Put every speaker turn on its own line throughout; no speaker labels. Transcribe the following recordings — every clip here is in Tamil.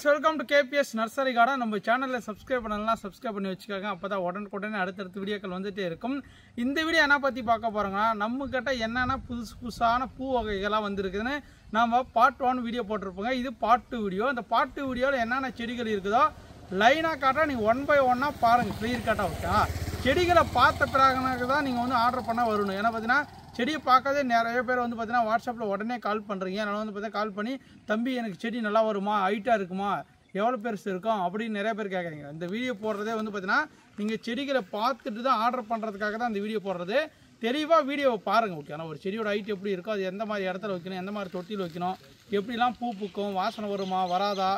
friends, welcome to KPS Nursery Garden. நம்ம சேனலை சப்ஸ்கிரைப் பண்ணலாம், சப்ஸ்கிரைப் பண்ணி வச்சுக்கோங்க. அப்பதான் உடனுக்குடனே அடுத்தடுத்த வீடியோக்கள் வந்துட்டே இருக்கும். இந்த வீடியோ என்ன பத்தி பார்க்க போறோம்னா, நம்ம கிட்ட என்னென்ன புதுசான பூ வகைகளா வந்திருக்குன்னு நாம பார்ட் 1 வீடியோ போட்டுருப்போங்க. இது பார்ட் 2 வீடியோ. அந்த பார்ட் 2 வீடியோல என்னென்ன செடிகள் இருக்குதோ லைனா காட்டா நீங்க 1 by 1 பாருங்க, கிளியர் கட்டா. ஓகே, செடிகளை பார்த்த பிறகு தான் நீங்க வந்து ஆர்டர் பண்ண வரணும். ஏன்னா பார்த்தீங்கன்னா செடியை பார்க்காதே நிறைய பேர் வந்து பார்த்தீங்கன்னா வாட்ஸ்அப்பில் உடனே கால் பண்ணுறீங்க. அதனால் வந்து பார்த்தீங்கன்னா கால் பண்ணி, தம்பி எனக்கு செடி நல்லா வருமா, ஹைட்டாக இருக்குமா, எவ்வளோ பெருசு இருக்கும் அப்படின்னு நிறைய பேர் கேட்குறீங்க. இந்த வீடியோ போடுறதே வந்து பார்த்தீங்கன்னா நீங்கள் செடிகளை பார்த்துட்டு தான் ஆர்டர் பண்ணுறதுக்காக தான் இந்த வீடியோ போடுறது. தெளிவாக வீடியோவை பாருங்கள். ஓகே, ஆனால் ஒரு செடியோட ஹைட் எப்படி இருக்கோ, அது எந்த மாதிரி இடத்துல வைக்கணும், எந்த மாதிரி தொட்டியில் வைக்கணும், எப்படிலாம் பூ பூக்கும், வாசனை வருமா வராதா,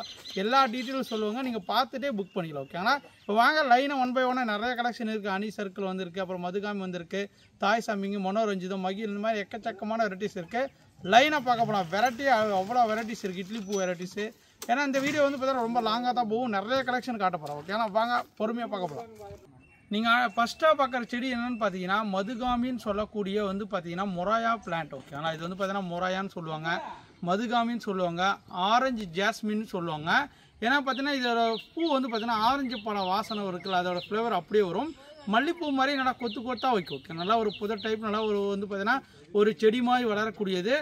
எல்லா டீட்டெயிலும் சொல்லுவாங்க. நீங்கள் பார்த்துட்டே புக் பண்ணிக்கலாம். ஓகே, ஆனால் இப்போ வாங்க லைனை 1 by 1 நிறைய கலெக்ஷன் இருக்குது. அணி சர்க்கிள் வந்திருக்கு, அப்புறம் மதுகாமி வந்திருக்கு, தாய் சாமிங்க, மனோரஞ்சிதம், மகிழ், இந்த மாதிரி எக்கச்சக்கமான வெரைட்டிஸ் இருக்குது. லைனாக பார்க்க போனால் வெரைட்டியாக அவ்வளோ வெரைட்டிஸ் இருக்குது. இட்லி பூ வெரைட்டிஸு. ஏன்னா இந்த வீடியோ வந்து பார்த்தீங்கன்னா ரொம்ப லாங்காக தான் போகும், நிறைய கலெக்ஷன் காட்ட போகிறோம். ஓகே, ஆனால் வாங்க பொறுமையாக பார்க்க போகலாம். நீங்கள் ஃபஸ்ட்டாக பார்க்குற செடி என்னென்னு பார்த்தீங்கன்னா மதுகாமின்னு சொல்லக்கூடிய வந்து பார்த்தீங்கன்னா மொராயா பிளான்ட். ஓகே, ஆனால் இது வந்து பார்த்தீங்கன்னா மொராயான்னு சொல்லுவாங்க, மதுகாமின்னு சொல்லுவாங்க, ஆரஞ்சு ஜாஸ்மின்னு சொல்லுவாங்க. ஏன்னா பார்த்தீங்கன்னா இதோட பூ வந்து பார்த்தீங்கன்னா ஆரஞ்சு பழ வாசனை இருக்குல்ல, அதோட ஃப்ளேவர் அப்படியே வரும். மல்லிப்பூ மாதிரி நல்லா கொத்து கொத்தாக வைக்கும். ஓகே, நல்லா ஒரு புதர் டைப், நல்லா ஒரு வந்து பார்த்தீங்கன்னா ஒரு செடி மாதிரி வளரக்கூடியது.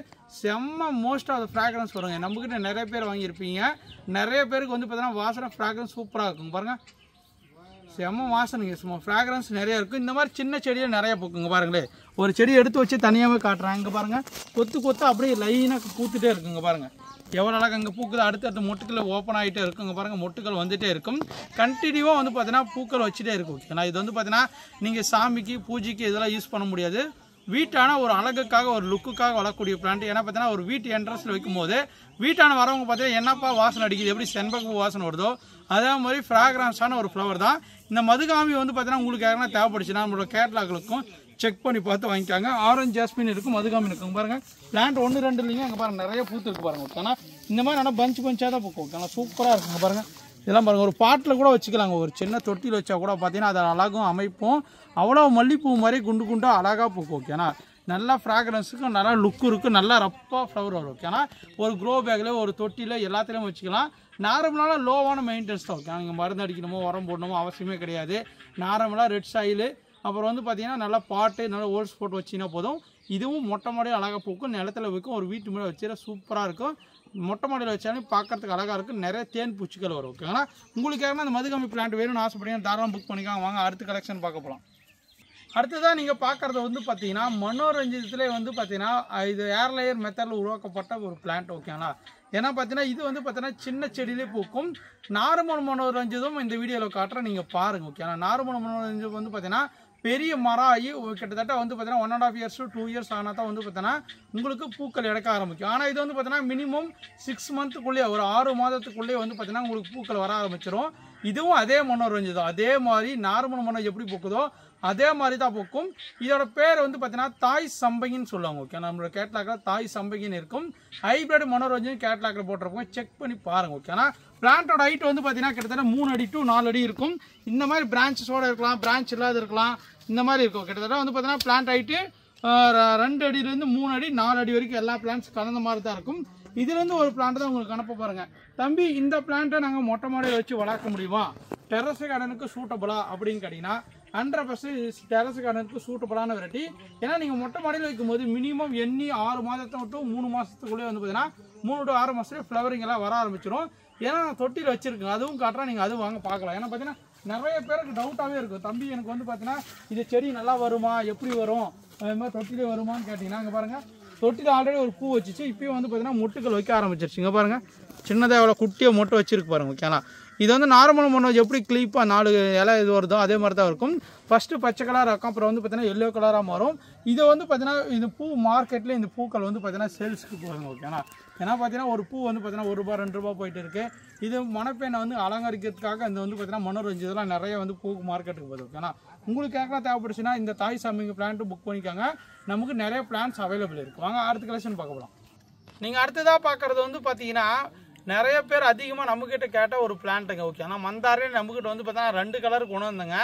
செம்ம மோஸ்ட் ஆஃப் ஃப்ராக்ரன்ஸ் வருங்க. நம்மக்கிட்ட நிறைய பேர் வாங்கியிருப்பீங்க. நிறைய பேருக்கு வந்து பார்த்தீங்கன்னா வாசனை ஃப்ராக்ரன்ஸ் சூப்பராக இருக்கும். பாருங்கள், செம்ம வாசனைங்க, சும்மா ஃப்ராக்ரன்ஸ் நிறையா இருக்கும். இந்த மாதிரி சின்ன செடியில் நிறைய பூக்குங்க. பாருங்களேன், ஒரு செடி எடுத்து வச்சு தனியாகவே காட்டுறாங்க. இங்கே பாருங்கள், கொத்து கொத்து அப்படியே லைனாக பூத்துட்டே இருக்குங்க. பாருங்கள் எவ்வளோ அழகாக அங்கே பூக்குது. அடுத்தடுத்த மொட்டுக்கள் ஓப்பன் ஆகிட்டே இருக்குங்க. பாருங்கள், மொட்டுக்கள் வந்துகிட்டே இருக்கும். கண்டினியூவாக வந்து பார்த்தீங்கன்னா பூக்கள் வச்சுட்டே இருக்கும். ஓகேண்ணா, இது வந்து பார்த்தீங்கன்னா நீங்கள் சாமிக்கு பூஜைக்கு இதெல்லாம் யூஸ் பண்ண முடியாது. வீட்டான ஒரு அழகுக்காக, ஒரு லுக்குக்காக வளரக்கூடிய பிளான்ட். ஏன்னா பார்த்தீங்கன்னா ஒரு வீட்டு என்ட்ரன்ஸில் வைக்கும்போது வீட்டான வரவங்க பார்த்தீங்கன்னா என்னப்பா வாசனை அடிக்குது, எப்படி செண்பக வாசனை வருதோ அதே மாதிரி ஃப்ராக்ரன்ஸான ஒரு ஃப்ளவர் தான் இந்த மதுகாமி. வந்து பார்த்தீங்கன்னா உங்களுக்கு யாருன்னா தேவைப்படுச்சுன்னா நம்மளோட கேட்லாக்களுக்கும் செக் பண்ணி பார்த்து வாங்கிக்காங்க. ஆரஞ்சு ஜாஸ்மின் இருக்கும், மதுகாமி இருக்கும். பாருங்கள், பிளான்ட் 1 2 இல்லைங்க. அங்கே பாருங்கள் நிறைய பூத்து இருக்கு. பாருங்கள், ஆனால் இந்த மாதிரி நல்லா பஞ்சாக தான் பூக்கும். ஆனால் சூப்பராக இருக்குங்க. பாருங்கள், இதெல்லாம் பாருங்கள், ஒரு பாட்டில் கூட வச்சுக்கலாங்க. ஒரு சின்ன தொட்டியில் வச்சா கூட பார்த்தீங்கன்னா அது அழகும் அமைப்பும் அவ்வளோ மல்லிப்பூ மாதிரி குண்டு குண்டாக அழகாக பூக்கும். ஓகேண்ணா, நல்லா ஃப்ராக்ரன்ஸுக்கும் நல்லா லுக்கு இருக்குது, நல்லா ரப்பாக ஃப்ளவர் வரும். ஓகேண்ணா, ஒரு க்ரோ பேக்கில், ஒரு தொட்டியில், எல்லாத்துலேயும் வச்சுக்கலாம். நார்மலான லோவான மெயின்டெனன்ஸ் தான். ஓகே, நீங்கள் மருந்து அடிக்கணுமோ உரம் போடணுமோ அவசியமே கிடையாது. நார்மலாக ரெட் சாயில், அப்புறம் வந்து பார்த்தீங்கன்னா நல்லா பாட்டு, நல்லா ஓல்ஸ் போட்டு வச்சிங்கன்னா போதும். இதுவும் மொட்டை மாடியில் அழகாக பூக்கும், நிலத்தில் வைக்கும். ஒரு வீட்டு மேலே வச்சுன்னா சூப்பராக இருக்கும். மொட்டை மாடியில் வச்சாலும் பார்க்கறதுக்கு அழகாக இருக்கும். நிறைய தேன் பூச்சிகள் வரும். ஓகேங்களா, உங்களுக்கு யாருன்னா அந்த மதுகாமி பிளான்ட் வேணும்னு ஆசைப்பட்டீங்கன்னா தாராளமாக புக் பண்ணிக்காங்க. வாங்க அடுத்த கலெக்ஷன் பார்க்க போகலாம். அடுத்ததாக நீங்கள் பார்க்குறது வந்து பார்த்தீங்கன்னா மனோரஞ்சிதத்திலே வந்து பார்த்தீங்கன்னா இது ஏர் லேயர் மெத்தடில் உருவாக்கப்பட்ட ஒரு பிளான்ட். ஓகேங்களா, ஏன்னா பார்த்தீங்கன்னா இது வந்து பார்த்தீங்கன்னா சின்ன செடியிலே பூக்கும். நார்மல் மனோரஞ்சிதம் இந்த வீடியோவில் காட்டுற நீங்கள் பாருங்கள். ஓகேங்களா, நார்மல் மனோரஞ்சிதம் வந்து பார்த்தீங்கன்னா பெரிய மரம் ஆகி கிட்டத்தட்ட வந்து பார்த்தீங்கன்னா 1.5 years to 2 years ஆனால் தான் வந்து பார்த்தீங்கன்னா உங்களுக்கு பூக்கள் எடுக்க ஆரம்பிக்கும். ஆனால் இது வந்து பார்த்தீங்கன்னா மினிமம் 6 monthக்குள்ளேயே, ஒரு 6 மாதத்துக்குள்ளேயே வந்து பார்த்தீங்கன்னா உங்களுக்கு பூக்கள் வர ஆரம்பிச்சிடும். இதுவும் அதே மனோரஞ்சிதம், அதே மாதிரி நார்மல் மனோ எப்படி பூக்குதோ அதே மாதிரி தான் பூக்கும். இதோட பேர் வந்து பார்த்தீங்கன்னா தாய் சம்பகின்னு சொல்லுவாங்க. ஓகே, நம்மளோட கேட்லாக்கில் தாய் சம்பகின்னு இருக்கும். ஹைப்ரிட் மனோரஞ்சன் கேட்லாக்கில் போட்டிருப்போம், செக் பண்ணி பாருங்க. ஓகே, ஆனால் பிளான்ட்டோட ஹைட் வந்து பார்த்தீங்கன்னா கிட்டத்தட்ட 3 அடி to 4 அடி இருக்கும். இந்த மாதிரி பிரான்ச்சஸோடு இருக்கலாம், பிரான்ச் இல்லாத இருக்கலாம், இந்த மாதிரி இருக்கும். கிட்டத்தட்ட வந்து பார்த்தீங்கன்னா பிளான்ட் ஹைட்டு 2 அடியிலேருந்து 3 அடி 4 அடி வரைக்கும் எல்லா பிளான்ட்ஸ் கலந்த மாதிரி தான் இருக்கும். இதுலேருந்து ஒரு பிளான்ட் தான் உங்களுக்கு அனுப்ப பாருங்க. தம்பி, இந்த பிளான்ட்டை நாங்கள் மொட்டை மாடியில் வச்சு வளர்க்க முடியுமா, டெரஸ் கார்டனுக்கு சூட்டபுளா அப்படின்னு கேட்டிங்கன்னா 100% டெரஸ் கார்டனுக்கு சூட்டபுளான வெரைட்டி. ஏன்னா நீங்கள் மொட்டை மாடியில் வைக்கும்போது மினிமம் எண்ணி 6 மாதத்தை மட்டும் 3 மாதத்துக்குள்ளே வந்து பார்த்தீங்கன்னா 3 to 6 மாதத்துலேயே ஃப்ளவரிங் எல்லாம் வர ஆரம்பிச்சிடும். ஏன்னா நான் தொட்டியில் வச்சுருக்கேன், அதுவும் காட்டுறேன், நீங்கள் அதுவும் வாங்க பார்க்கலாம். ஏன்னா பார்த்தீங்கன்னா நிறைய பேருக்கு டவுட்டாகவே இருக்கும், தம்பி எனக்கு வந்து பார்த்தீங்கன்னா இது செடி நல்லா வருமா, எப்படி வரும், அது மாதிரி தொட்டிலே வருமானு கேட்டிங்கன்னா இங்கே பாருங்கள், தொட்டியில் ஆல்ரெடி ஒரு பூ வச்சிச்சு. இப்போயும் வந்து பார்த்தீங்கன்னா மொட்டுக்கள் வைக்க ஆரம்பிச்சிருச்சு. இங்கே பாருங்கள், சின்னதாக எவ்வளோ குட்டியாக மொட்டை வச்சிருக்கு பாருங்கள். ஓகேங்களா, இது வந்து நார்மல் மண்ணு எப்படி கிளிப்பாக 4 இலை இது வருதோ அதே மாதிரி தான் இருக்கும். ஃபஸ்ட்டு பச்சை கலராக இருக்கும், அப்புறம் வந்து பார்த்தீங்கன்னா எல்லோ கலராக மாறும். இதை வந்து பார்த்தீங்கன்னா இது பூ மார்க்கெட்டில் இந்த பூக்கள் வந்து பார்த்தீங்கன்னா சேல்ஸுக்கு போகுங்க. ஓகேண்ணா, ஏன்னா பார்த்தீங்கன்னா ஒரு பூ வந்து பார்த்தீங்கன்னா ₹1 ₹2 போயிட்டு இருக்குது. இது மணப்பெண்ணை வந்து அலங்கரிக்கிறதுக்காக இந்த வந்து பார்த்தீங்கன்னா மனோரஞ்சிதெல்லாம் நிறைய வந்து பூ மார்க்கெட்டுக்கு போகுது. ஓகேண்ணா, உங்களுக்கு கேட்கலாம் தேவைப்படுச்சுன்னா இந்த தாய் சாமிங்க பிளான்ட்டு புக் பண்ணிக்காங்க. நமக்கு நிறைய பிளான்ஸ் அவைலபிள் இருக்குது. வாங்க அடுத்த கலெக்ஷன் பார்க்க போகலாம். நீங்கள் அடுத்ததாக பார்க்குறது வந்து பார்த்தீங்கன்னா நிறைய பேர் அதிகமாக நம்மக்கிட்ட கேட்ட ஒரு பிளான்ட்டுங்க. ஓகே, ஆனால் மந்தாரே நம்மக்கிட்ட வந்து பார்த்தீங்கன்னா 2 கலர் கொண்டு வந்தங்க.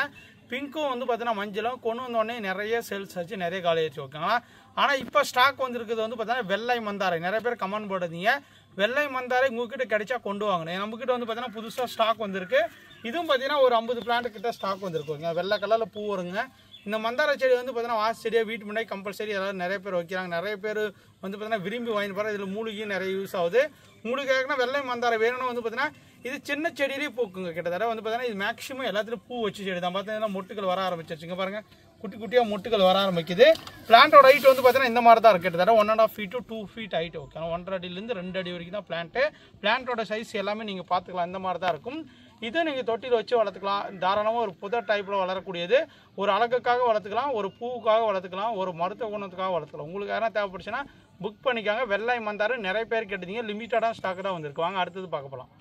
பிங்க்கும் வந்து பார்த்தீங்கன்னா மஞ்சளும் கொண்டு வந்தோடனே நிறைய சேல்ஸ் ஆச்சு, நிறைய காலி ஆச்சு. ஓகேங்களா, ஆனால் இப்போ ஸ்டாக் வந்துருக்குது வந்து பார்த்தீங்கன்னா வெள்ளை மந்தாரை. நிறைய பேர் கமெண்ட் போடுறீங்க, வெள்ளை மந்தாரை உங்ககிட்ட கிடைச்சா கொண்டு வாங்கணும். நம்மக்கிட்ட வந்து பார்த்தீங்கன்னா புதுசாக ஸ்டாக் வந்திருக்கு. இதுவும் பார்த்தீங்கன்னா ஒரு 50 பிளான்ட் கிட்ட ஸ்டாக் வந்திருக்குங்க. வெள்ளை கலரில் பூ வருங்க. இந்த மந்தார செடி வந்து பார்த்தீங்கன்னா வாச செடியாக வீட்டு முன்னாடி கம்பல்சரி எல்லாரும் நிறைய பேர் வைக்கிறாங்க. நிறைய பேர் வந்து பார்த்தீங்கன்னா விரும்பி வாங்கிட்டு போகிற. இதில் மூலிகையும் நிறைய யூஸ் ஆகுது. உங்களுக்கு ஏற்கனவே வெள்ளை மந்தாரம் வேணும்னு வந்து பார்த்தீங்கன்னா இது சின்ன செடியிலேயே பூக்குங்க. கிட்டத்தட்ட வந்து பார்த்தீங்கன்னா இது மேக்ஸிமம் எல்லாத்துலையும் பூ வச்சு செடி தான். பார்த்தீங்கன்னா மொட்டுகள் வர ஆரம்பிச்சிருச்சுங்க பாருங்கள். குட்டி குட்டியாக மொட்டுகள் வர ஆரம்பிக்குது. பிளான்ட்டோட ஹைட் வந்து பார்த்தீங்கன்னா இந்த மாதிரி தான் இருக்குது. கிட்டத்தட்ட 1.5 feet to 2 feet height. Okay, 1.5 அடியிலேருந்து 2 அடி வரைக்கும் தான் பிளான்ட்டு. பிளான்ட்டோட சைஸ் எல்லாமே நீங்கள் பார்த்துக்கலாம். இந்த மாதிரி தான் இருக்கும். இதை நீங்கள் தொட்டியில் வச்சு வளர்த்துக்கலாம். தாராளமாக ஒரு புதர் டைப்பில் வளரக்கூடியது. ஒரு அழகுக்காக வளர்த்துக்கலாம், ஒரு பூவுக்காக வளர்த்துக்கலாம், ஒரு மருத்துவ குணத்துக்காக வளர்த்துக்கலாம். உங்களுக்கு யாராவது தேவைப்படுச்சுன்னா புக் பண்ணிக்காங்க. வெள்ளை மந்தாரு நிறைய பேர் கேட்டீங்க. லிமிட்டடான ஸ்டாக் தான் வந்திருக்கு. வாங்க அடுத்தது பார்க்க போகலாம்.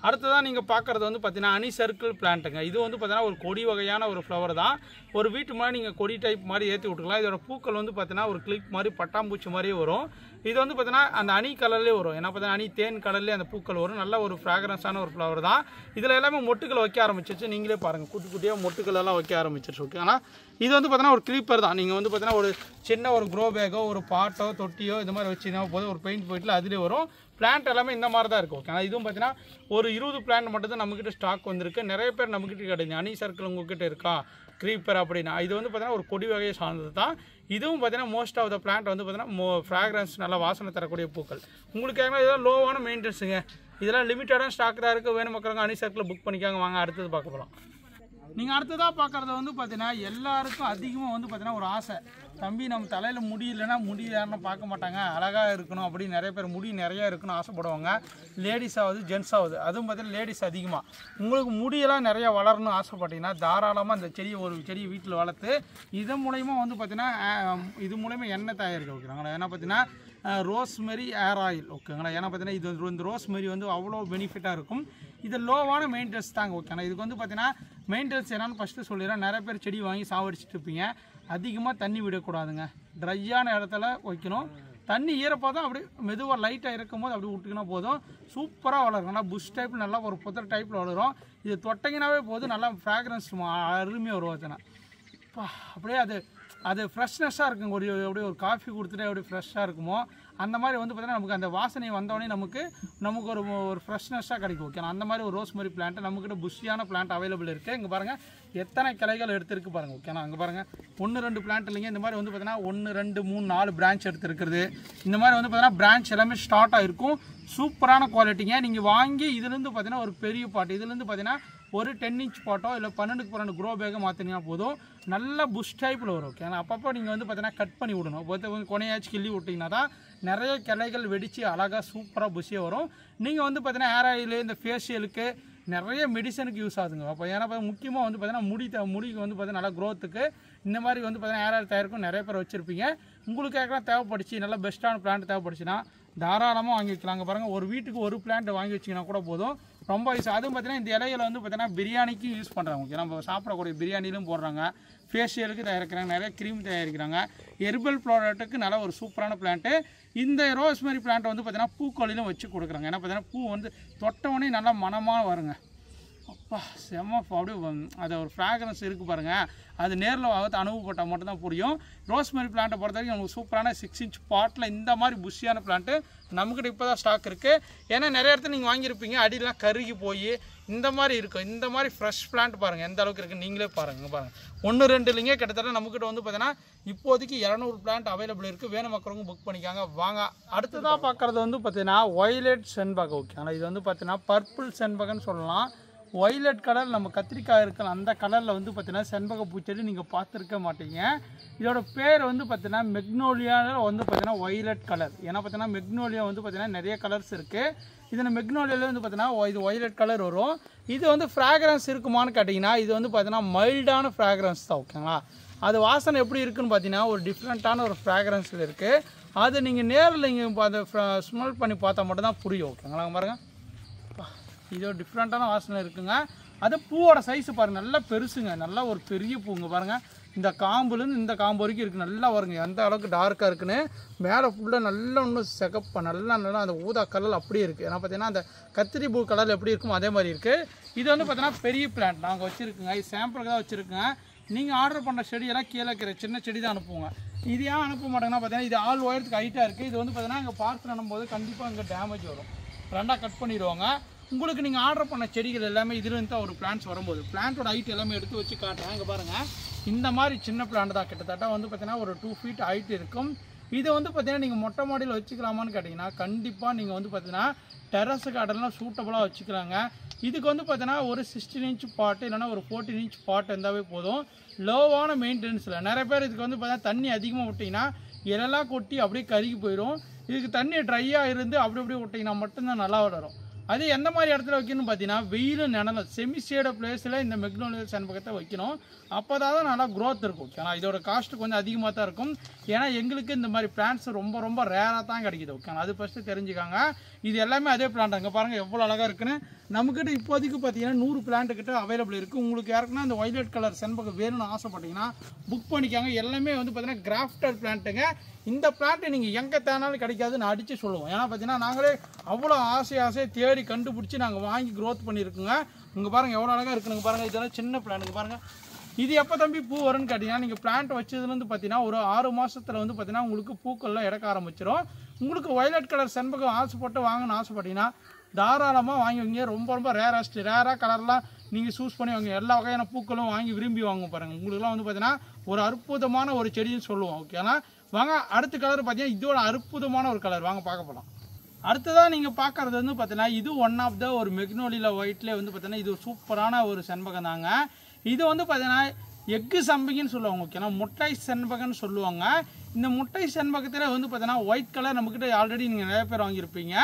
அடுத்ததான் நீங்கள் பார்க்குறது வந்து பார்த்தீங்கன்னா ஹனி சர்க்கிள் பிளான்ட்டுங்க. இது வந்து பார்த்தீங்கன்னா ஒரு கொடி வகையான ஒரு ஃப்ளவர் தான். ஒரு வீட்டு மாதிரி நீங்கள் கொடி டைப் மாதிரி ஏற்றி விட்டுக்கலாம். இதோட பூக்கள் வந்து பார்த்தீங்கன்னா ஒரு கிளிப் மாதிரி பட்டாம்பூச்சி மாதிரியே வரும். இது வந்து பார்த்தீங்கன்னா அந்த ஹனி கலர்லேயே வரும். ஏன்னா பார்த்தீங்கன்னா ஹனி தேன் கலர்லேயே அந்த பூக்கள் வரும். நல்ல ஒரு ஃப்ராக்ரன்ஸான ஒரு ஃப்ளவர் தான். இதில் எல்லாமே மொட்டுகள் வைக்க ஆரம்பிச்சிருச்சு. நீங்களே பாருங்கள், குட்டி குட்டியாக மொட்டுகள் எல்லாம் வைக்க ஆரம்பிச்சிருச்சு. ஓகே, ஆனால் இது வந்து பார்த்தீங்கன்னா ஒரு க்ரீப்பர் தான். நீங்கள் வந்து பார்த்தீங்கன்னா ஒரு சின்ன ஒரு க்ரோ பேக்கோ ஒரு பாட்டோ தொட்டியோ இது மாதிரி வச்சுன்னா போதும். ஒரு பெயிண்ட் போயிட்டில் அதிலே வரும். பிளான்ட் எல்லாமே இந்த மாதிரி தான் இருக்கும். ஓகே, ஆனால் இதுவும் பார்த்தீங்கன்னா ஒரு 20 பிளான்ட் மட்டும் தான் நம்மக்கிட்ட ஸ்டாக் வந்திருக்கு. நிறைய பேர் நம்மக்கிட்ட கிடையாது. ஹனி சர்க்கிள் உங்ககிட்ட இருக்கா க்ரீப்பர் அப்படின்னா இது வந்து பார்த்தீங்கன்னா ஒரு கொடி வகையை சார்ந்தது தான். இதுவும் பார்த்தீங்கன்னா மோஸ்ட் ஆஃப் த பிளான்ட் வந்து பார்த்தீங்கன்னா ஃப்ராக்ரன்ஸ் நல்லா வாசனை தரக்கூடிய பூக்கள். உங்களுக்கு ஏன்னா இதெல்லாம் லோவான மெயின்டெனன்ஸுங்க. இதெல்லாம் லிமிட்டடான ஸ்டாக் தான் இருக்குது. வேணும் மக்களுங்க ஹனி சர்க்கிள் புக் பண்ணிக்காங்க. வாங்க அடுத்தது பார்க்க போகலாம். நீங்கள் அடுத்ததாக பார்க்குறது வந்து பார்த்தீங்கன்னா எல்லாருக்கும் அதிகமாக வந்து பார்த்தீங்கன்னா ஒரு ஆசை. தம்பி நம்ம தலையில் முடி இல்லைன்னா முடி யாருன்னா பார்க்க மாட்டாங்க, அழகாக இருக்கணும் அப்படின்னு நிறைய பேர் முடி நிறையா இருக்குன்னு ஆசைப்படுவாங்க. லேடிஸ் ஆகுது, ஜென்ஸ் ஆகுது. அதுவும் பார்த்தீங்கன்னா லேடிஸ் அதிகமாக. உங்களுக்கு முடியெல்லாம் நிறையா வளரணும்னு ஆசைப்பட்டீங்கன்னா தாராளமாக இந்த செடியை வீட்டில் வளர்த்து இதன் மூலயமா வந்து பார்த்தீங்கன்னா இது மூலயமா எண்ணெய் தயாரிக்க வைக்கிறாங்களா. ஏன்னா பார்த்தீங்கன்னா ரோஸ்மெரி ஏர் ஆயில். ஓகேங்களா. ஏன்னா பார்த்தீங்கன்னா இது இந்த ரோஸ்மெரி வந்து அவ்வளோ பெனிஃபிட்டாக இருக்கும். இது லோவான மெயின்டெனன்ஸ் தாங்க. ஓகேண்ணா. இதுக்கு வந்து பார்த்தீங்கன்னா மெயின்டெனன்ஸ் என்னன்னு ஃபஸ்ட்டு சொல்லிடுறேன். நிறைய பேர் செடி வாங்கி சாவடிச்சுட்டு இருப்பீங்க. அதிகமாக தண்ணி விடக்கூடாதுங்க. ட்ரையான இடத்துல வைக்கணும். தண்ணி ஈரப்பதம் அப்படி மெதுவாக லைட்டாக இருக்கும் போது அப்படி விட்டுக்கினா போதும். சூப்பராக வளரும். நல்லா புஷ் டைப்பில் நல்லா ஒரு புதர் டைப்பில் வளரும். இது தொட்டிங்கனாவே போதும். நல்லா ஃப்ராக்ரன்ஸ் அருமையாக வருவாச்சுன்னா அப்படியே அது ஃப்ரெஷ்னஸ்ஸாக இருக்குங்க. அப்படியே ஒரு காஃபி கொடுத்துட்டு அப்படியே ஃப்ரெஷ்ஷாக இருக்குமோ அந்த மாதிரி வந்து பார்த்தீங்கன்னா நமக்கு அந்த வாசனை வந்தோடனே நமக்கு ஒரு ஃப்ரெஷ்னஸ்ஸாக கிடைக்கும். ஓகே, அந்த மாதிரி ஒரு ரோஸ்மெரி பிளான்ட் நம்மக்கிட்ட புஷ்ஷியான பிளான்ட் அவைலபிள் இருக்குது. இங்கே பாருங்கள் எத்தனை கிளைகள் எடுத்துருக்கு பாருங்கள். ஓகேண்ணா. அங்கே பாருங்கள் 1-2 பிளான்ட் இல்லைங்க. இந்த மாதிரி வந்து பார்த்தீங்கன்னா 1, 2, 3, 4 பிரான்ச் எடுத்துருக்குறது. இந்த மாதிரி வந்து பார்த்தீங்கன்னா பிரான்ச் எல்லாமே ஸ்டார்ட் ஆகிருக்கும். சூப்பரான குவாலிட்டிங்க. நீங்கள் வாங்கி இதுலேருந்து பார்த்தீங்கன்னா ஒரு பெரிய பாட்டு இதுலேருந்து பார்த்தீங்கன்னா ஒரு 10 inch பாட்டோ இல்லை 12க்கு 12 க்ரோ பேக்கை மாற்றினீங்கன்னா போதும். நல்ல புஷ் டைப்பில் வரும். ஓகே, ஆனால் அப்பப்போ நீங்கள் வந்து பார்த்தீங்கன்னா கட் பண்ணி விடணும். பார்த்து கொனையாச்சு கிள்ளி விட்டிங்கன்னா தான் நிறைய கிளைகள் வெடித்து அழகாக சூப்பராக புஷ்ஷியாக வரும். நீங்கள் வந்து பார்த்தீங்கன்னா ஹேர் ஆயில் இந்த ஃபேஷியலுக்கு நிறைய மெடிசனுக்கு யூஸ் ஆகுதுங்க. அப்போ ஏன்னா முக்கியமாக வந்து பார்த்தீங்கன்னா முடிக்கு வந்து பார்த்தீங்கன்னா நல்லா க்ரோத்துக்கு இந்த மாதிரி வந்து பார்த்தீங்கன்னா ஹேர் ஆயில் தயாரிக்கும் நிறைய பேர் வச்சுருப்பீங்க. உங்களுக்கு ஏற்கனவே தேவைப்படுச்சு நல்ல பெஸ்ட்டான பிளான்ட் தேவைப்படுச்சுன்னா தாராளமாக வாங்கி வைக்கலாங்க. பாருங்கள் ஒரு வீட்டுக்கு ஒரு பிளான்ட் வாங்கி வச்சிங்கன்னா கூட போதும். ரொம்ப யூஸ். அதுவும் பார்த்தீங்கன்னா இந்த இலைகளை வந்து பார்த்தீங்கன்னா பிரியாணிக்கும் யூஸ் பண்ணுறாங்க. ஓகே, நம்ம சாப்பிடக்கூடிய பிரியாணிலும் போடுறாங்க. ஃபேஷியலுக்கு தயாரிக்கிறாங்க. நிறைய க்ரீம் தயாரிக்கிறாங்க. ஹெர்பல் ப்ராடக்ட்டுக்கு நல்ல ஒரு சூப்பரான பிளான்ட்டு. இந்த ரோஸ்மெரி பிளான்ட்டை வந்து பார்த்தீங்கன்னா பூக்கொல்லிலும் வச்சு கொடுக்குறாங்க. ஏன்னா பார்த்தீங்கன்னா பூ வந்து தொட்டவொடனே நல்லா மனமாக வருங்க. அப்பா செம்ம அப்படியே அது ஒரு ஃப்ராக்ரன்ஸ் இருக்குது பாருங்கள். அது நேரில் அனுபவப்பட்டால் மட்டும்தான் புரியும். ரோஸ்மெரி பிளான்ட்டை பொறுத்த வரைக்கும் நமக்கு சூப்பரான 6 inch பாட்டில் இந்த மாதிரி புஷ்ஷியான பிளான்ட்டு நம்மக்கிட்ட இப்போ தான் ஸ்டாக் இருக்குது. ஏன்னா நிறைய இடத்துல நீங்கள் வாங்கியிருப்பீங்க அடியெலாம் கருகி போய் இந்த மாதிரி இருக்கும். இந்த மாதிரி ஃப்ரெஷ் பிளான்ட் பாருங்கள் எந்த அளவுக்கு இருக்குது நீங்களே பாருங்கள். 1-2 இல்லைங்க. கிட்டத்தட்ட நம்மக்கிட்ட வந்து பார்த்தீங்கன்னா இப்போதைக்கு 200 பிளான்ட் அவைலபிள் இருக்குது. வேணும் மக்களுங்க புக் பண்ணிக்காங்க. வாங்க அடுத்ததாக பார்க்குறது வந்து பார்த்தீங்கன்னா ஒய்லெட் செண்பகம். ஓகே, ஆனால் இது வந்து பார்த்தீங்கன்னா பர்பிள் செண்பகன்னு சொல்லலாம். ஒய்லெட் கலர் நம்ம கத்திரிக்காய் இருக்கலாம் அந்த கலரில் வந்து பார்த்தீங்கன்னா செண்பக பூச்செடி நீங்கள் பார்த்துருக்க மாட்டீங்க. இதோட பேர் வந்து பார்த்தீங்கன்னா மெக்னோலியாவில் வந்து பார்த்தீங்கன்னா ஒய்லெட் கலர். ஏன்னா பார்த்தீங்கன்னா மெக்னோலியா வந்து பார்த்தீங்கன்னா நிறைய கலர்ஸ் இருக்குது. இதில் மெக்னோலியாவில் வந்து பார்த்தீங்கன்னா இது ஒய்லெட் கலர் வரும். இது வந்து ஃப்ராக்ரன்ஸ் இருக்குமான்னு கேட்டிங்கன்னா இது வந்து பார்த்தீங்கன்னா மைல்டான ஃப்ராக்ரன்ஸ் தான். ஓகேங்களா. அது வாசனை எப்படி இருக்குதுன்னு பார்த்தீங்கன்னா ஒரு டிஃப்ரெண்ட்டான ஒரு ஃப்ராக்ரன்ஸில் இருக்குது. அது நீங்கள் நேரில் நீங்கள் அதை ஸ்மெல் பண்ணி பார்த்தா மட்டும் தான் புரியும். ஓகேங்களா. பாருங்கள் இது ஒரு டிஃப்ரெண்ட்டான வாசனை இருக்குங்க. அது பூவோட சைஸு பாருங்கள் நல்லா பெருசுங்க. நல்லா ஒரு பெரிய பூங்க பாருங்கள். இந்த காம்புலேருந்து இந்த காம்பு வரைக்கும் இருக்குது. நல்லா வருங்க. எந்த அளவுக்கு டார்க்காக இருக்குன்னு மேலே ஃபுல்லாக நல்லா இன்னும் செகப்பாக நல்லா அந்த ஊதா கலர் அப்படியே இருக்குது. ஏன்னா பார்த்தீங்கன்னா அந்த கத்திரி பூ கலர் எப்படி இருக்கும் அதே மாதிரி இருக்குது. இது வந்து பார்த்தீங்கன்னா பெரிய பிளான்ட் நாங்கள் வச்சுருக்குங்க. இது சாம்பிளுக்கு தான் வச்சுருக்குங்க. நீங்கள் ஆர்டர் பண்ணுற செடியெல்லாம் கீழே இருக்கிற சின்ன செடி தான் அனுப்புவோங்க. இது ஏன் அனுப்ப மாட்டாங்கன்னா பார்த்தீங்கன்னா இது ஆள் ஒயரத்துக்கு ஹைட்டாக இருக்குது. இது வந்து பார்த்தீங்கன்னா இங்கே பார்சல் அனுப்பும்போது கண்டிப்பாக இங்கே டேமேஜ் வரும், ரெண்டாக கட் பண்ணிடுவாங்க. உங்களுக்கு நீங்கள் ஆர்டர் பண்ண செடிகள் எல்லாமே இதுலேருந்து தான் ஒரு பிளான்ஸ் வரும்போது பிளான்ட்டோட ஹைட் எல்லாமே எடுத்து வச்சு காட்டுறேன். இங்கே பாருங்கள், இந்த மாதிரி சின்ன பிளான்ட் தான், கிட்டத்தட்ட வந்து பார்த்தீங்கன்னா ஒரு 2 feet ஹைட் இருக்கும். இது வந்து பார்த்தீங்கன்னா நீங்கள் மொட்டை மாடியில் வச்சுக்கலாமான்னு கேட்டிங்கன்னா கண்டிப்பாக நீங்கள் வந்து பார்த்தீங்கன்னா டெரஸ் கார்டன்லாம் சூட்டபுளாக வச்சுக்கலாங்க. இதுக்கு வந்து பார்த்தீங்கன்னா ஒரு 16 inch பாட்டு இல்லைனா ஒரு 14 inch பாட்டு இருந்தாவே போதும். லோவான மெயின்டெனன்ஸில் நிறைய பேர் இதுக்கு வந்து பார்த்தீங்கன்னா தண்ணி அதிகமாக விட்டிங்கன்னா இலெல்லாம் கொட்டி அப்படியே கருகி போயிடும். இதுக்கு தண்ணி ட்ரையாக இருந்து அப்படி அப்படியே விட்டிங்கன்னா மட்டும்தான் நல்லா வளரும். அது எந்த மாதிரி இடத்துல வைக்கணும்னு பார்த்தீங்கன்னா வெயில் நிழல் செமி ஷேட பிளேஸில் இந்த மெக்னோலியா செண்பகத்தை வைக்கணும். அப்போ தான் நல்லா க்ரோத் இருக்கும். ஓகேங்களா, இதோட காஸ்ட்டு கொஞ்சம் அதிகமாக தான் இருக்கும். ஏன்னா எங்களுக்கு இந்த மாதிரி பிளான்ட்ஸ் ரொம்ப ரொம்ப ரேராக தான் கிடைக்குது. ஓகேங்களா, அது ஃபஸ்ட்டு தெரிஞ்சுக்காங்க. இது எல்லாமே அதே பிளான்ட். அங்கே பாருங்கள் எவ்வளோ அழகாக இருக்குன்னு. நம்மக்கிட்ட இப்போதைக்கு பார்த்தீங்கன்னா 100 பிளான்ட் கிட்ட அவைலபிள் இருக்குது. உங்களுக்கு யாருக்குன்னா இந்த வயலட் கலர் செண்பகம் வேணும்னு ஆசைப்பட்டீங்கன்னா புக் பண்ணிக்காங்க. எல்லாமே வந்து பார்த்தீங்கன்னா கிராஃப்டட் பிளான்ட்டுங்க. இந்த பிளான்ட்டு நீங்கள் எங்கே தேனாலும் கிடைக்காது, நான் அடித்து சொல்லுவோம். ஏன்னா பார்த்தீங்கன்னா நாங்களே அவ்வளோ ஆசையாக தேடி கண்டுபிடிச்சி நாங்கள் வாங்கி க்ரோத் பண்ணியிருக்குங்க. இங்கே பாருங்கள் எவ்வளோ அழகாக இருக்குங்க. பாருங்கள் இதெல்லாம் சின்ன பிளான்ட்டுங்க. பாருங்கள் இது எப்போ தம்பி பூ வரும்னு கேட்டிங்கன்னா நீங்கள் பிளான்ட் வச்சதுலேருந்து பார்த்தீங்கன்னா ஒரு 6 மாதத்தில் வந்து பார்த்தீங்கன்னா உங்களுக்கு பூக்கள்லாம் இறக்க ஆரம்பிச்சிடும். உங்களுக்கு வயலட் கலர் செண்பகம் ஆசைப்பட்டு வாங்கணும்னு ஆசைப்பட்டீங்கன்னா தாராளமாக வாங்கி வைங்க. ரொம்ப ரொம்ப ரேராக கலர்லாம் நீங்கள் சூஸ் பண்ணி வாங்க. எல்லா வகையான பூக்களும் வாங்கி விரும்பி வாங்க பாருங்கள். உங்களுக்குலாம் வந்து பார்த்தீங்கன்னா ஒரு அற்புதமான ஒரு செடின்னு சொல்லுவோம். ஓகேனா வாங்க அடுத்த கலர் பார்த்தீங்கன்னா இதோட அற்புதமான ஒரு கலர் வாங்க பார்க்க போகலாம். அடுத்ததாக நீங்கள் பார்க்குறது வந்து பார்த்தீங்கன்னா இது ஒன் ஆஃப் த ஒரு மெக்னோலியா ஒயிட்லேயே வந்து பார்த்தீங்கன்னா இது சூப்பரான ஒரு செண்பகம் தாங்க. இது வந்து பார்த்தீங்கன்னா எக்கு சம்பகின்னு சொல்லுவாங்க. ஓகேனா முட்டை செண்பகன்னு சொல்லுவாங்க. இந்த முட்டை செண்பகத்தில் வந்து பார்த்தீங்கன்னா ஒயிட் கலர் நம்மக்கிட்ட ஆல்ரெடி நீங்கள் நிறைய பேர் வாங்கியிருப்பீங்க.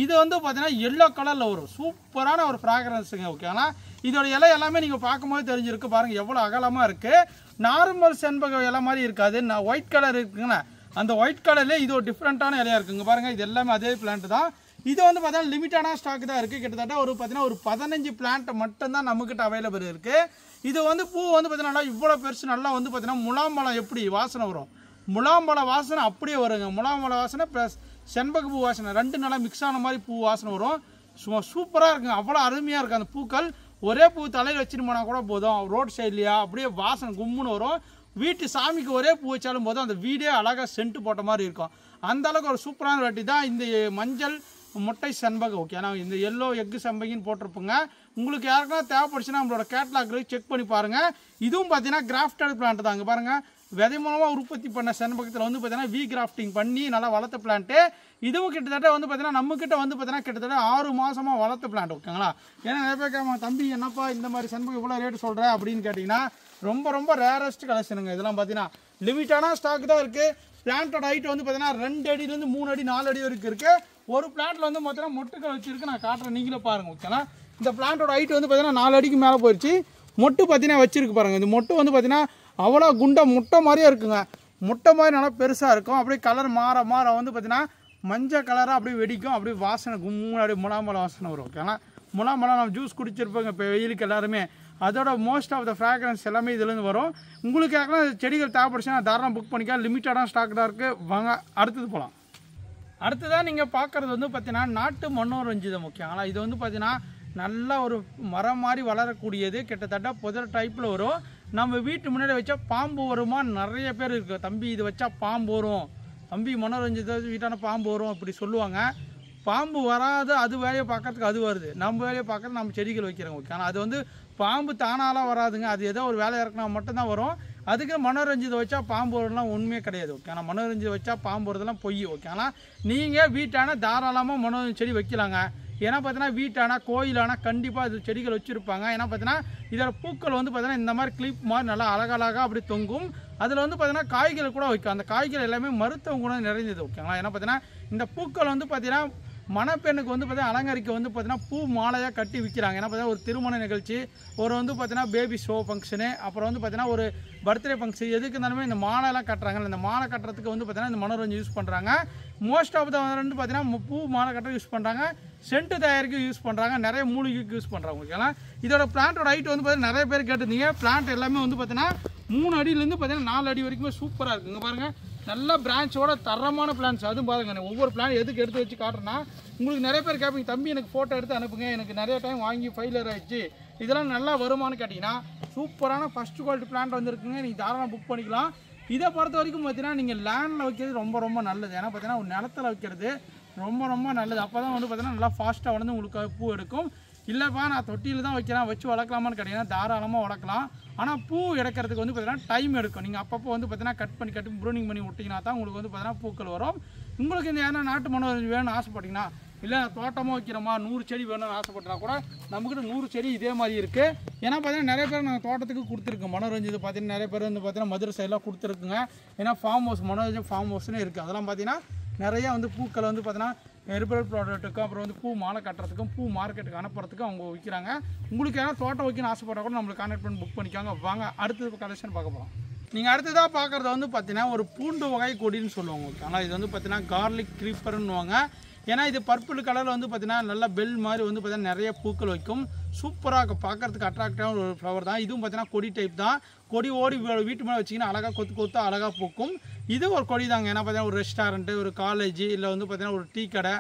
இது வந்து பார்த்தீங்கன்னா எல்லோ கலரில் வரும். சூப்பரான ஒரு ஃப்ராக்ரன்ஸுங்க. ஓகேங்களா, இதோட இலை எல்லாமே நீங்கள் பார்க்கும்போது தெரிஞ்சிருக்கு. பாருங்கள் எவ்வளோ அகலமாக இருக்குது. நார்மல் செண்பக இலை மாதிரி இருக்காது. நான் ஒயிட் கலர் இருக்குங்களா, அந்த ஒயிட் கலர்லேயே இது ஒரு டிஃப்ரெண்ட்டான இலையாக இருக்குங்க. பாருங்கள் இது எல்லாமே அதே பிளான்ட் தான். இது வந்து பார்த்தீங்கன்னா லிமிட்டான ஸ்டாக் தான் இருக்குது. கிட்டத்தட்ட ஒரு பார்த்தீங்கன்னா ஒரு 15 பிளான்ட் மட்டும்தான் நம்மக்கிட்ட அவைலபிள் இருக்குது. இது வந்து பூ வந்து பார்த்தீங்கன்னா நல்லா இவ்வளோ பெருசு நல்லா வந்து பார்த்தீங்கன்னா முலாம்பழம் எப்படி வாசனை வரும், முலாம்பழ வாசனை அப்படியே வருங்க. முலாம்பழ வாசனை ப்ளஸ் செண்பக பூ வாசனை ரெண்டு நல்லா மிக்ஸ் ஆன மாதிரி பூ வாசனை வரும். சும்மா சூப்பராக இருக்குங்க. அவ்வளோ அருமையாக இருக்குது. அந்த பூக்கள் ஒரே பூ தலையில் வச்சுட்டு போனால் கூட போதும், ரோட் சைட்லையா அப்படியே வாசனை கும்முன்னு வரும். வீட்டு சாமிக்கு ஒரே பூ வச்சாலும் போதும் அந்த வீடே அழகாக சென்ட்டு போட்ட மாதிரி இருக்கும். அந்த அளவுக்கு ஒரு சூப்பரான வெரைட்டி தான் இந்த மஞ்சள் முட்டை செண்பகம். ஓகே, நான் இந்த எல்லோ எக்கு செம்பகின்னு போட்டிருப்போங்க. உங்களுக்கு யாருக்குன்னா தேவைப்படுச்சுன்னா நம்மளோட கேட்லாக்ல செக் பண்ணி பாருங்கள். இதுவும் பார்த்தீங்கன்னா கிராஃப்டட் பிளான்ட் தான். அங்கே பாருங்கள் விதை மூலமாக உற்பத்தி பண்ண செண்பகத்தில் வந்து பார்த்தீங்கன்னா வி கிராஃப்டிங் பண்ணி நல்லா வளர்த்த பிளான்ட்டு. இதுவும் கிட்டத்தட்ட வந்து பார்த்தீங்கன்னா நம்மக்கிட்ட வந்து பார்த்தீங்கன்னா கிட்டத்தட்ட 6 மாதமாக வளர்த்த பிளான்ட். ஓகேங்களா, ஏன்னா நிறைய பேர் கேட்பாங்க தம்பி என்னப்பா இந்த மாதிரி செண்பகம் இவ்வளோ ரேட்டு சொல்கிற அப்படின்னு கேட்டிங்கன்னா ரொம்ப ரொம்ப ரேரஸ்ட் கலெக்ஷனுங்க. இதெல்லாம் பார்த்தீங்கன்னா லிமிட்டான ஸ்டாக் தான் இருக்குது. பிளான்ட்டோட ஹைட் வந்து பார்த்தீங்கன்னா 2 அடியிலேருந்து 3 அடி 4 அடி வரைக்கும் இருக்குது. ஒரு பிளான்ட்டில் வந்து பார்த்தீங்கன்னா மொட்டுக்கள் வச்சுருக்கு. நான் காட்டுறேன், நீங்களே பாருங்கள். ஓகேங்களா, இந்த பிளான்ட்டோட ஹைட் வந்து பார்த்தீங்கன்னா 4 அடிக்கு மேலே போயிடுச்சு. மொட்டு பார்த்தீங்கன்னா வச்சிருக்கு பாருங்கள். இந்த மொட்டு வந்து பார்த்தீங்கன்னா அவ்வளோ குண்டை முட்டை மாதிரியே இருக்குங்க. முட்டை மாதிரி நல்லா பெருசாக இருக்கும். அப்படியே கலர் மாற மாற வந்து பார்த்தீங்கன்னா மஞ்சள் கலராக அப்படியே வெடிக்கும். அப்படியே வாசனை கும்முன்னு அப்படியே முலாம்பழம் வாசனை வரும். ஓகேங்களா, முலாம்பழம் நம்ம ஜூஸ் குடிச்சிருப்போங்க இப்போ வெயிலுக்கு எல்லாருமே. அதோட மோஸ்ட் ஆஃப் த ஃப்ராக்ரன்ஸ் எல்லாமே இதுலேருந்து வரும். உங்களுக்கு யாருன்னா செடிகள் தேவைப்படுச்சுன்னா தாராளம் புக் பண்ணிக்கலாம். லிமிட்டடான ஸ்டாக் தான் இருக்குது. வாங்க அடுத்தது போகலாம். அடுத்ததாக நீங்கள் பார்க்குறது வந்து பார்த்தீங்கன்னா நாட்டு மனோரஞ்சிதம். ஓகேங்களா, இது வந்து பார்த்தீங்கன்னா நல்லா ஒரு மரம் மாதிரி வளரக்கூடியது. கிட்டத்தட்ட புதர் டைப்பில் வரும். நம்ம வீட்டு முன்னாடி வச்சா பாம்பு வருமா நிறைய பேர் இருக்குது. தம்பி இது வச்சா பாம்பு வரும், தம்பி மனோரஞ்சித வீட்டான பாம்பு வரும் அப்படி சொல்லுவாங்க. பாம்பு வராது, அது வேலையை பார்க்கறதுக்கு அது வருது. நம்ம வேலையை பார்க்கறது நம்ம செடிகள் வைக்கிறோம். ஓகே, ஆனால் அது வந்து பாம்பு தானாலாம் வராதுங்க. அது ஏதோ ஒரு வேலை இறக்குனா மட்டும்தான் வரும். அதுக்கு மனோரஞ்சிதை வச்சா பாம்பு வரலாம் உண்மையே கிடையாது. ஓகே, ஆனால் மனோரஞ்சிதை வச்சா பாம்பு வரதெல்லாம் பொய். ஓகே, ஆனால் நீங்கள் வீட்டான தாராளமாக மனோரஞ்சி செடி வைக்கலாங்க. ஏன்னா பார்த்தீங்கன்னா வீட்டானா கோயிலானா கண்டிப்பாக இது செடிகள் வச்சுருப்பாங்க. ஏன்னா பார்த்தீங்கன்னா இதோட பூக்கள் வந்து பார்த்தீங்கன்னா இந்த மாதிரி கிளிப் மாதிரி நல்லா அழகழகாக அப்படி தொங்கும். அதில் வந்து பார்த்தீங்கன்னா காய்கள் கூட வைக்கும். அந்த காய்கள் எல்லாமே மருத்துவ குணம் நிறைந்தது. ஓகேங்களா, ஏன்னா பார்த்தீங்கன்னா இந்த பூக்கள் வந்து பார்த்தீங்கன்னா மணப்பெண்ணுக்கு வந்து பார்த்தீங்கன்னா அலங்கரிக்க வந்து பார்த்தீங்கன்னா பூ மாலையாக கட்டி விற்கிறாங்க. ஏன்னா பார்த்தீங்கன்னா ஒரு திருமண நிகழ்ச்சி, ஒரு வந்து பார்த்தீங்கன்னா பேபி ஷோ ஃபங்க்ஷனு, அப்புறம் வந்து பார்த்தீங்கன்னா ஒரு பர்த்டே ஃபங்க்ஷன், எதுக்கு இருந்தாலுமே இந்த மாலைலாம் கட்டுறாங்க. இந்த மாலை கட்டுறதுக்கு வந்து பார்த்தீங்கன்னா இந்த மனோரஞ்சி யூஸ் பண்ணுறாங்க. மோஸ்ட் ஆஃப் த வந்து பார்த்தீங்கன்னா பூ மாலை கட்ட யூஸ் பண்ணுறாங்க, சென்ட் தயாரிக்க யூஸ் பண்ணுறாங்க, நிறைய மூலிகைக்கு யூஸ் பண்ணுறாங்க. ஓகேங்களா, இதோட பிளான்ட்டோட ஹைட் வந்து பார்த்தீங்கன்னா நிறைய பேர் கேட்டிருந்தீங்க. பிளான்ட் எல்லாமே வந்து பார்த்தீங்கன்னா 3 அடியிலேருந்து பார்த்தீங்கன்னா 4 அடி வரைக்குமே சூப்பராக இருக்குங்க. பாருங்கள் நல்ல பிரான்ச்சோட தரமான பிளான்ஸ். அதுவும் பாருங்கள் ஒவ்வொரு பிளான் எதுக்கு எடுத்து வச்சு காட்டுறேன்னா உங்களுக்கு நிறைய பேர் கேட்பீங்க தம்பி எனக்கு ஃபோட்டோ எடுத்து அனுப்புங்க, எனக்கு நிறைய டைம் வாங்கி ஃபெயிலியர் ஆகிடுச்சு, இதெல்லாம் நல்லா வருமானு கேட்டிங்கன்னா சூப்பரான ஃபஸ்ட் குவாலிட்டி பிளான்ட் வந்துருக்குங்க. நீங்கள் தாராளமாக புக் பண்ணிக்கலாம். இதை பொறுத்த வரைக்கும் பார்த்தீங்கன்னா நீங்கள் லேண்டில் வைக்கிறது ரொம்ப ரொம்ப நல்லது. ஏன்னா பார்த்தீங்கன்னா ஒரு நிலத்தில் வைக்கிறது ரொம்ப ரொம்ப நல்லது. அப்போ தான் வந்து பார்த்தீங்கன்னா நல்லா ஃபாஸ்ட்டாக வளர்ந்து உங்களுக்கு பூ எடுக்கும். இல்லைப்பா நான் தொட்டியில் தான் வைக்கிறேன், வச்சு வளர்க்கலாமான்னு கேட்டிங்கன்னா தாராளமாக வளர்க்கலாம். ஆனால் பூ எடுக்கிறதுக்கு வந்து பார்த்தீங்கன்னா டைம் எடுக்கும். நீங்கள் அப்பப்போ வந்து பார்த்தீங்கன்னா கட் பண்ணி ப்ரூனிங் பண்ணி விட்டிங்கன்னா தான் உங்களுக்கு வந்து பார்த்தீங்கன்னா பூக்கள் வரும். உங்களுக்கு இந்த ஏன்னா நாட்டு மனோரஞ்சு வேணும்னு ஆசைப்பட்டீங்கன்னா, இல்லை தோட்டமாக வைக்கிறோமா 100 செடி வேணும்னு ஆசைப்பட்டா கூட நம்மக்கிட்ட 100 செடி இதே மாதிரி இருக்குது. ஏன்னா பார்த்தீங்கன்னா நிறைய பேர் நாங்கள் தோட்டத்துக்கு கொடுத்துருக்கோம் மனோரஞ்சு. இது பார்த்தீங்கன்னா நிறைய பேர் வந்து பார்த்தீங்கன்னா மதுரை சைடெலாம் கொடுத்துருக்குங்க. ஏன்னா ஃபார்ம் ஹவுஸ் மனோரஞ்சு ஃபார்ம் ஹவுஸ்னு இருக்குது. அதெல்லாம் பார்த்தீங்கன்னா நிறைய வந்து பூக்களை வந்து பார்த்தீங்கன்னா ஹெர்பல் ப்ராடக்ட்டுக்கும் அப்புறம் வந்து பூ மாலை கட்டுறதுக்கும் பூ மார்க்கெட்டுக்கு அனுப்புறதுக்கும் அவங்க விற்கிறாங்க. உங்களுக்கு ஏன்னா தோட்டம் வைக்கணும்னு ஆசைப்பட்டா கூட நம்மளுக்கு கான்டாக்ட் பண்ணி புக் பண்ணிக்காங்க. வாங்க அடுத்தது கலெக்ஷன் பார்க்க போகிறோம். நீங்கள் அடுத்ததாக பார்க்குறது வந்து பார்த்தீங்கன்னா ஒரு பூண்டு வகை கொடின்னு சொல்லுவாங்க. ஆனால் இது வந்து பார்த்தீங்கன்னா கார்லிக் க்ரீப்பர்னுவாங்க. ஏன்னா இது பர்பிள் கலரில் வந்து பார்த்தீங்கன்னா நல்லா பெல் மாதிரி வந்து பார்த்தீங்கன்னா நிறைய பூக்கள் வைக்கும். சூப்பராக இருக்கும், பார்க்குறதுக்கு அட்ராக்டிவான ஒரு ஃப்ளவர் தான். இதுவும் பார்த்தீங்கன்னா கொடி டைப் தான். கொடி ஓடி வீட்டு மேலே வச்சிங்கன்னா அழகாக கொத்து கொத்து அழகாக பூக்கும். இது ஒரு கொடி தாங்க. ஏன்னா பார்த்தீங்கன்னா ஒரு ரெஸ்டாரண்ட்டு, ஒரு காலேஜ், இல்லை வந்து பார்த்தீங்கன்னா ஒரு டீ கடை,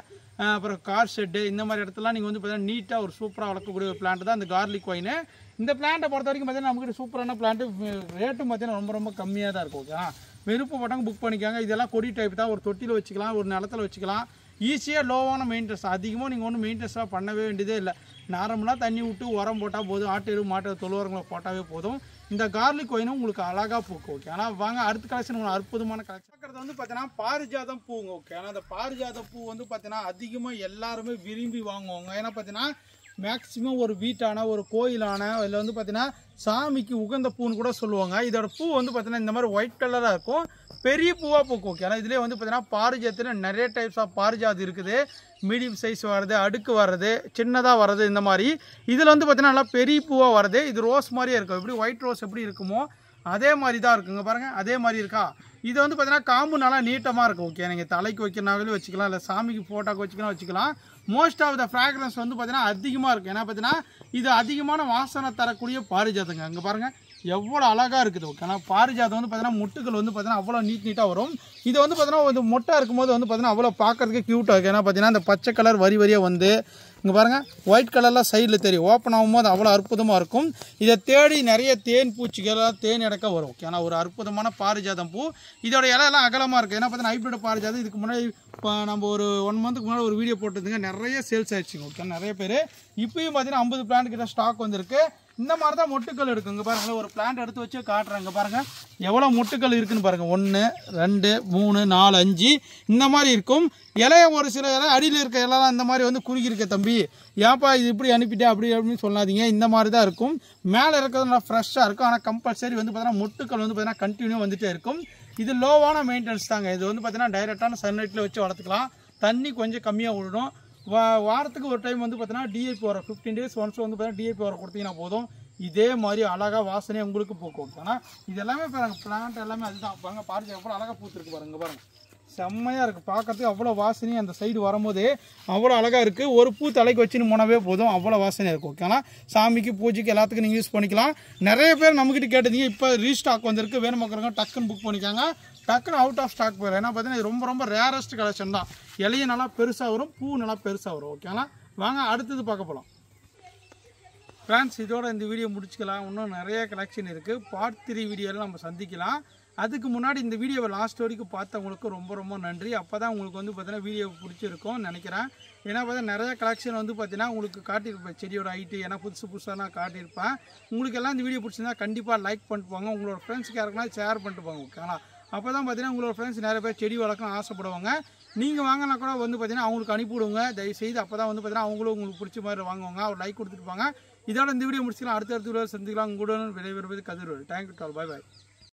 அப்புறம் கார் ஷெட்டு, இந்த மாதிரி இடத்துலாம் நீங்கள் வந்து பார்த்தீங்கன்னா நீட்டாக ஒரு சூப்பராக வளர்க்கக்கூடிய ஒரு பிளான்ட் தான் இந்த கார்லிக் ஒயின். இந்த பிளான்ட்டை பொறுத்த வரைக்கும் பார்த்தீங்கன்னா நம்மகிட்ட சூப்பரான பிளான்ட்டு, ரேட்டும் பார்த்தீங்கன்னா ரொம்ப ரொம்ப கம்மியாக தான் இருக்கும். ஓகே, விருப்பப்பட்டவங்க புக் பண்ணிக்காங்க. இதெல்லாம் கொடி டைப் தான். ஒரு தொட்டியில் வச்சுக்கலாம், ஒரு நிலத்தில் வச்சுக்கலாம். ஈஸியாக லோவான மெயின்டெனன்ஸ். அதிகமாக நீங்கள் ஒன்றும் மெயின்டெனன்ஸாக பண்ணவே வேண்டியதே இல்லை. நார்மலாக தண்ணி விட்டு உரம் போட்டால் போதும். ஆட்டு எரு மாட்டு தொழுவரங்களை போட்டாவே போதும். இந்த கார்லிக் ஒயினும் உங்களுக்கு அழகாக பூக்கும். ஓகே, ஆனால் வாங்க அடுத்த கலெக்ஷன் உங்களுக்கு அற்புதமான கலெக்ஷன் பார்க்குறது வந்து பார்த்தீங்கன்னா பாரிஜாதம் பூங்க. ஓகே, ஆனால் அந்த பாரிஜாதம் பூ வந்து பார்த்தீங்கன்னா அதிகமாக எல்லாருமே விரும்பி வாங்குவாங்க. ஏன்னா பார்த்தீங்கன்னா மேக்ஸிமம் ஒரு வீட்டான ஒரு கோயிலான இதில் வந்து பார்த்தீங்கன்னா சாமிக்கு உகந்த பூன்னு கூட சொல்லுவாங்க. இதோட பூ வந்து பார்த்தீங்கன்னா இந்த மாதிரி ஒயிட் கலராக இருக்கும், பெரிய பூவாக பூக்கும். ஓகே, ஆனால் இதுலேயே வந்து பார்த்தீங்கன்னா பாரிஜாத்தில் நிறைய டைப்ஸ் ஆஃப் பாரிஜாத் இருக்குது. மீடியம் சைஸ் வர்றது, அடுக்கு வர்றது, சின்னதாக வர்றது, இந்த மாதிரி. இதில் வந்து பார்த்தீங்கன்னா நல்லா பெரிய பூவாக வருது. இது ரோஸ் மாதிரியே இருக்கும். எப்படி ஒயிட் ரோஸ் எப்படி இருக்குமோ அதே மாதிரி தான் இருக்குங்க. பாருங்கள், அதே மாதிரி இருக்கா. இது வந்து பார்த்தீங்கன்னா காம்பு நல்லா நீட்டமாக இருக்கும். ஓகே, நீங்கள் தலைக்கு வைக்கிறனாலும் வச்சுக்கலாம், இல்லை சாமிக்கு ஃபோட்டோக்கு வச்சுக்கலாம். மோஸ்ட் ஆஃப் த ஃப்ராக்ரன்ஸ் வந்து பார்த்தீங்கன்னா அதிகமாக இருக்கும். ஏன்னா பார்த்தீங்கன்னா இது அதிகமான வாசனை தரக்கூடிய பாரிஜாதங்க. அங்கே பாருங்கள் எவ்வளோ அழகாக இருக்குது. ஓகே, ஆனால் பாரிஜாதம் வந்து பார்த்தீங்கன்னா முட்டுகள் வந்து பார்த்தீங்கன்னா அவ்வளோ நீட்டாக வரும். இது வந்து பார்த்தீங்கன்னா ஒரு மொட்டை இருக்கும்போது வந்து பார்த்தீங்கன்னா அவ்வளோ பார்க்குறதுக்கு க்யூட்டாக இருக்குது. ஏன்னா பார்த்தீங்கன்னா இந்த பச்சை கலர் வரியாக வந்து இங்கே பாருங்கள் ஒயிட் கலரில் சைடில் தெரியும். ஓப்பன் ஆகும்போது அவ்வளோ அற்புதமாக இருக்கும். இதை தேடி நிறைய தேன் பூச்சிகள்லாம் தேன் எடுக்க வரும். ஓகே, ஆனால் ஒரு அற்புதமான பாரிஜாதம் பூ. இதோட இலையெல்லாம் அகலமாக இருக்குது. ஏன்னா பார்த்தீங்கன்னா ஹைப்ரிட் பாரிஜாதம் இதுக்கு முன்னாடி இப்போ நம்ம ஒரு 1 மந்த்துக்கு முன்னாடி ஒரு வீடியோ போட்டதுங்க, நிறைய சேல்ஸ் ஆயிடுச்சுங்க. ஓகே, நிறைய பேர் இப்போயும் பார்த்தீங்கன்னா 50 பிளான்ட் கிட்ட ஸ்டாக் வந்திருக்கு. இந்த மாதிரி தான் மொட்டுக்கள் இருக்குது. இங்கே பாருங்கள், ஒரு பிளான்ட் எடுத்து வச்சு காட்டுறாங்க. பாருங்கள் எவ்வளோ மொட்டுக்கள் இருக்குன்னு பாருங்கள். 1 2 3 4 5 இந்த மாதிரி இருக்கும். இலைய ஒரு சில இலை அடியில் இருக்க இலைலாம் இந்த மாதிரி வந்து குறுகி இருக்க தம்பி, ஏன்ப்பா இது இப்படி அனுப்பிட்டேன் அப்படி அப்படின்னு சொல்லாதீங்க. இந்த மாதிரி தான் இருக்கும். மேலே இருக்கிறது நல்லா ஃப்ரெஷ்ஷாக இருக்கும். ஆனால் கம்பல்சரி வந்து பார்த்தீங்கன்னா மொட்டுக்கள் வந்து பார்த்தீங்கன்னா கண்டினியூ வந்துகிட்டே இருக்கும். இது லோவான மெயின்டெனன்ஸ் தாங்க. இது வந்து பார்த்தீங்கன்னா டைரெக்டான சன்லைட்டில் வச்சு வளர்த்துக்கலாம். தண்ணி கொஞ்சம் கம்மியாக விடணும். வாரத்துக்கு ஒரு டைம் வந்து பார்த்தீங்கன்னா டிஏபி வர 15 days ஒன்ஸ் வந்து பார்த்தீங்கன்னா டிஏபி வர கொடுத்தீங்கன்னா போதும். இதே மாதிரி அழகாக வாசனையாக உங்களுக்கு பூக்கும். ஆனால் இது எல்லாமே பாருங்கள், பிளான்ட் எல்லாமே அதுதான் பாருங்க. பாருங்கள் எவ்வளோ அழகாக பூத்துருக்கு பாருங்க. பாருங்கள் செம்மையாக இருக்குது பார்க்குறதுக்கு. அவ்வளோ வாசனையும் அந்த சைடு வரும்போது அவ்வளோ அழகாக இருக்குது. ஒரு பூ தலைக்கு வச்சுன்னு போனவே போதும், அவ்வளோ வாசனையாக இருக்கும். ஓகே, ஆனால் சாமிக்கு பூஜைக்கு எல்லாத்துக்கும் நீங்கள் யூஸ் பண்ணிக்கலாம். நிறைய பேர் நம்மக்கிட்ட கேட்டதீங்க, இப்போ ரீஸ்டாக் வந்திருக்கு, வேணும் பார்க்குறவங்க டக்குன்னு புக் பண்ணிக்காங்க. டக்குன்னு அவுட் ஆஃப் ஸ்டாக் போயிடும். ஏன்னா பார்த்தீங்கன்னா ரொம்ப ரொம்ப ரேரஸ்ட் கலெக்ஷன் தான். இலையை நல்லா பெருசாக வரும், பூ நல்லா பெருசாக வரும். ஓகேங்களா, வாங்க அடுத்தது பார்க்க போகலாம். ஃப்ரெண்ட்ஸ், இதோட இந்த வீடியோ முடிச்சுக்கலாம். இன்னும் நிறைய கலெக்ஷன் இருக்குது. பார்ட் 3 வீடியோவில் நம்ம சந்திக்கலாம். அதுக்கு முன்னாடி இந்த வீடியோவை லாஸ்ட் வரைக்கும் பார்த்தவங்களுக்கு ரொம்ப ரொம்ப நன்றி. அப்போ தான் உங்களுக்கு வந்து பார்த்தீங்கன்னா வீடியோ பிடிச்சிருக்கும்னு நினைக்கிறேன். ஏன்னா பார்த்தீங்கன்னா நிறைய கலெக்ஷன் வந்து பார்த்தீங்கன்னா உங்களுக்கு காட்டியிருப்பேன். செடியோட ஹைட்டு ஏன்னா புதுசாக நான் காட்டியிருப்பேன். உங்களுக்கு எல்லாம் இந்த வீடியோ பிடிச்சிருந்தா கண்டிப்பாக லைக் பண்ணிட்டு போங்க. உங்களோட ஃப்ரெண்ட்ஸ்க்கு யாருக்குன்னா ஷேர் பண்ணிட்டு போங்க. ஓகேங்களா, அப்போ தான் பார்த்தீங்கன்னா உங்களோட ஃப்ரெண்ட்ஸ் நிறைய பேர் செடி வளர்க்கணும் ஆசைப்படுவாங்க. நீங்கள் வாங்கினா கூட வந்து பார்த்தீங்கன்னா அவங்களுக்கு அனுப்பிவிடுங்க தயவுசெய்து. அப்போ தான் வந்து பார்த்தீங்கன்னா அவங்களும் உங்களுக்கு பிடிச்ச மாதிரி வாங்குவாங்க. ஒரு லைக் கொடுத்துட்டு போங்க. இதோட இந்த வீடியோ முடிச்சுக்கலாம். அடுத்த வீடியோ சந்திக்கலாம். உங்களுடன் விடைபெறுவது கதிர்வேல். தேங்க்யூ டால், பை பாய்.